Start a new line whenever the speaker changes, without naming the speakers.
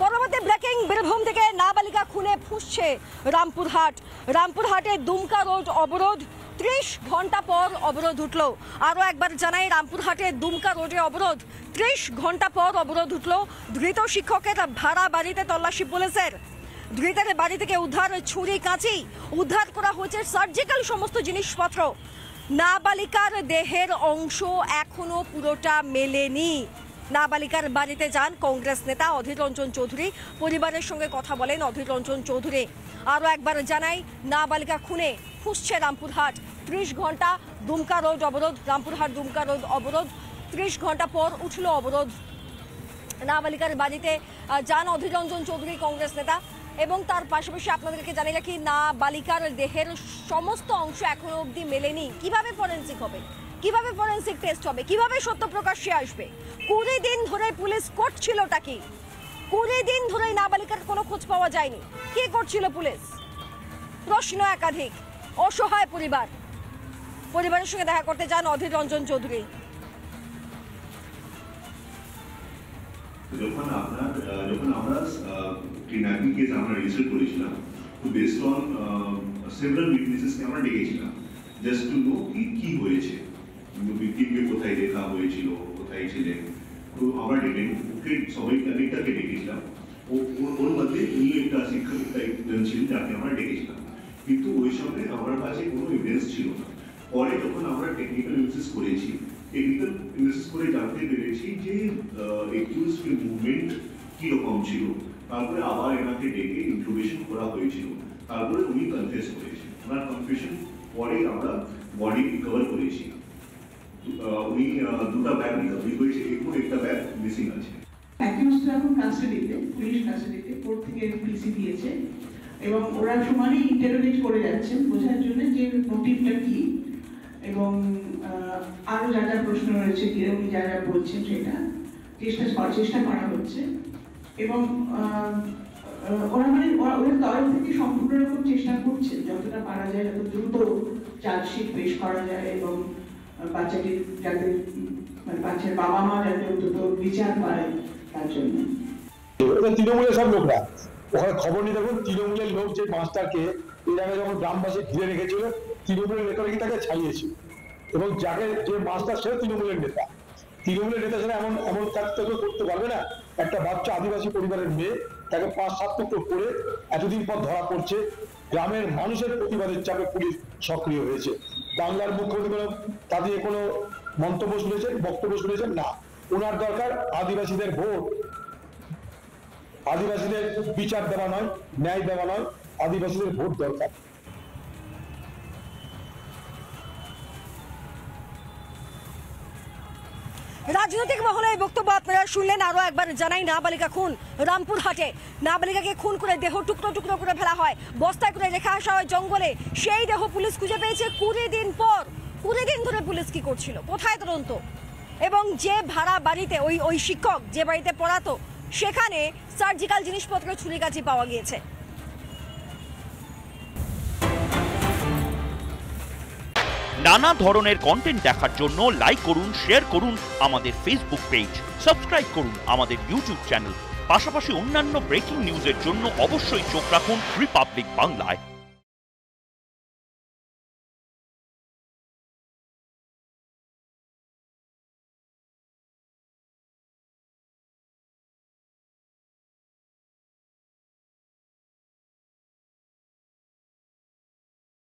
পরবর্তী ব্রেকিং বীরভূম থেকে নাবালিকা খুনে ফুঁসছে রামপুরহাটে দুমকা রোড অবরোধ 30 ঘন্টা পর অবরোধ উঠল। আরও একবার জানাই, রামপুরহাটে দুমকা রোডে অবরোধ 30 ঘন্টা পর অবরোধ উঠল। ধৃত শিক্ষকের ভাড়া বাড়িতে তল্লাশি পুলিশের। ধৃতের বাড়ি থেকে উদ্ধার ছুরি কাঁচি, উদ্ধার করা হয়েছে সার্জিক্যাল সমস্ত জিনিসপত্র। নাবালিকার দেহের অংশ এখনো পুরোটা মেলেনি। নাবালিকার বাড়িতে যান কংগ্রেস নেতা অধীর রঞ্জন চৌধুরী, পরিবারের সঙ্গে কথা বলেন অধীর রঞ্জন চৌধুরী। আরও একবার জানাই, নাবালিকা খুনে ফুঁসছে রামপুরহাট। 30 ঘন্টা দুমকা রোড অবরোধ, রামপুরহাট দুমকা রোড অবরোধ। 30 ঘন্টা পর উঠল অবরোধ। নাবালিকার বাড়িতে যান অধীর রঞ্জন চৌধুরী কংগ্রেস নেতা, এবং তার পাশাপাশি আপনাদেরকে জানিয়ে রাখি, নাবালিকার দেহের সমস্ত অংশ এখনো অবধি মেলেনি। কিভাবে ফরেন্সিক হবে, কিভাবে ফরেন্সিক টেস্ট হবে, কিভাবে সত্য প্রকাশ্যে আসবে? 20 দিন ধরে পুলিশ করছিলটা কি? 20 দিন ধরে নাবালিকার কোনো খোঁজ পাওয়া যায়নি। কি করছিল পুলিশ? প্রশ্ন একাধিক। অসহায় পরিবারের সঙ্গে দেখা করতে যান অধীর রঞ্জন চৌধুরী।
যখন আমরা কিডন্যাপিং কেস আমরা রেজিস্টার করেছিলাম, তো বেসড অন সেভারাল উইটনেসেসকে আমরা ডেকেছিলাম জাস্ট টু নো কি হয়েছে, ভিকটিমকে কোথায় দেখা হয়েছিল, কোথায় ছিলেন। তো আমরা ওকে অনেকটাকে ডেকেছিলাম। ওর মধ্যে উনি একটা শিক্ষক একজন ছিলেন যাকে আমরা ডেকেছিলাম, কিন্তু ওই সময় আমার কাছে কোনো এভিডেন্স ছিল না। পরে যখন আমরা টেকনিক্যাল অ্যানালিসিস করেছি, টেকনিক্যাল অ্যানালিসিস করে জানতে পেরেছি যে একিউজড মুভমেন্ট কীরকম ছিল। তারপরে আবার এনাকে ডেকে ইন্ট্রোগেশন করা হয়েছিল, তারপরে উনি কনফেস করেছেন। ওনার কনফেশন পরে আমরা বডি রিকভার করেছি। উনি দুটো ব্যাগ রিকভারি করেছে এবং একটা ব্যাগ মিসিং আছে।
অ্যাকিউজড এখন কাস্টাডিতে, পুলিশ কাস্টাডিতে, কোর্ট থেকে পিসি দিয়েছে এবং ওরা সমানই ইন্টারোগেট করে যাচ্ছেন বোঝার জন্য যে মোটিভটা কি, এবং আরও যা যা প্রশ্ন রয়েছে উনি যা যা বলছেন সেটা চেষ্টা করা হচ্ছে। এবং ওরা ওদের তরফ থেকে সম্পূর্ণ রকম চেষ্টা করছে যতটা পারা যায়, যত দ্রুত চার্জশিট পেশ করা যায় এবং বাচ্চাটির যাতে বাচ্চার বাবা মা যাতে অন্তত বিচার পায় তার জন্য।
তৃণমূলের সব লোকরা ওখানে খবর নিয়ে দেখুন, তৃণমূলের লোক যে মাস্টারকে এর আগে যখন গ্রামবাসী ঘিরে রেখেছিল, তৃণমূলের নেতারা কি তাকে ছাড়িয়েছিল, এবং যাকে যে মাস্টার সে তৃণমূলের নেতা সেটা এমন কাজ তো করতে পারবে না। একটা বাচ্চা আদিবাসী পরিবারের মেয়ে, তাকে 5-7 টুকরো করে এতদিন পর ধরা পড়ছে। গ্রামের মানুষের প্রতিবাদের চাপে পুলিশ সক্রিয় হয়েছে। বাংলার মুখ্যমন্ত্রী তাদের কোনো বক্তব্য শুনেছেন না। ওনার দরকার আদিবাসীদের ভোট, আদিবাসীদের বিচার দেওয়া নয়, ন্যায় দেওয়া নয়, আদিবাসীদের ভোট দরকার।
রাজনৈতিক মহলে এই বক্তব্য আপনারা শুনলেন। আরো একবার জানাই, নাবালিকা খুন রামপুরহাটে। নাবালিকাকে খুন করে দেহ টুকরো টুকরো করে ফেলা হয়, বস্তায় করে রেখে আসা হয় জঙ্গলে। সেই দেহ পুলিশ খুঁজে পেয়েছে 20 দিন পর। 20 দিন ধরে পুলিশ কি করছিল, কোথায় তদন্ত? এবং যে ভাড়া বাড়িতে ওই শিক্ষক যে বাড়িতে পড়াতো, সেখানে সার্জিক্যাল জিনিসপত্র ছুরিকাছি পাওয়া গিয়েছে।
নানা ধরনের কন্টেন্ট দেখার জন্য লাইক করুন, শেয়ার করুন আমাদের ফেসবুক পেজ, সাবস্ক্রাইব করুন আমাদের ইউটিউব চ্যানেল। পাশাপাশি অন্যান্য ব্রেকিং নিউজের জন্য অবশ্যই চোখ রাখুন রিপাবলিক বাংলায়।